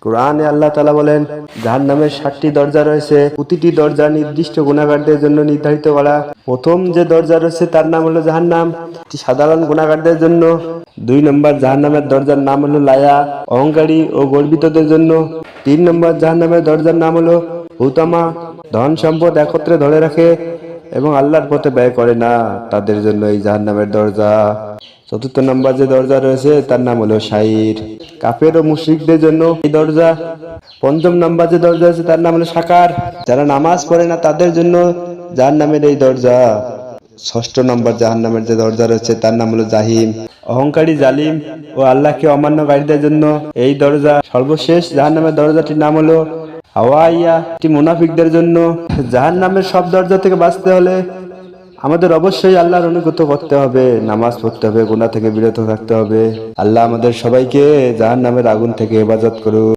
কোরআনে আল্লাহ তাআলা বলেন, জাহান্নামের 7টি দরজা রয়েছে, প্রতিটি দরজা নির্দিষ্ট গুনাহগারদের জন্য নির্ধারিত করা। প্রথম যে দরজা রয়েছে তার নাম হলো জাহান্নাম, এটি সাধারণ গুনাহগারদের জন্য। 2 নম্বর জাহান্নামের দরজার নাম হলো লায়া, অহংকারী ও গর্বিতদের জন্য। 3 নম্বর জাহান্নামের দরজার নাম হলো হুতামা, ধন সম্পদ একত্রে ধরে রাখে এবং আল্লাহর পথে ব্যয় করে না, তাদের জন্য এই জাহান্নামের দরজা। 4 নম্বর যে দরজা রয়েছে তার নাম হলো সাইর, কাফের ও মুশরিকদের জন্য এই দরজা। 5 নম্বর যে দরজা আছে তার নাম হলো সাকার, যারা নামাজ পড়ে না তাদের জন্য জাহান্নামের এই দরজা। 6 নম্বর জাহান্নামের যে দরজা রয়েছে তার নাম হলো জাহিম, অহংকারী, জালিম ও আল্লাহকে অমান্যকারীদের জন্য এই দরজা। সর্বশেষ জাহান্নামের দরজাটির নাম হলো হাওয়াইয়া, এটি মুনাফিকদের জন্য। জাহান্নামের সব দরজা থেকে বাঁচতে হলে আমাদের অবশ্যই আল্লাহর অনুগত করতে হবে, নামাজ পড়তে হবে, গুনাহ থেকে বিরত থাকতে হবে। আল্লাহ আমাদের সবাইকে জাহান্নামের আগুন থেকে হেফাজত করুন।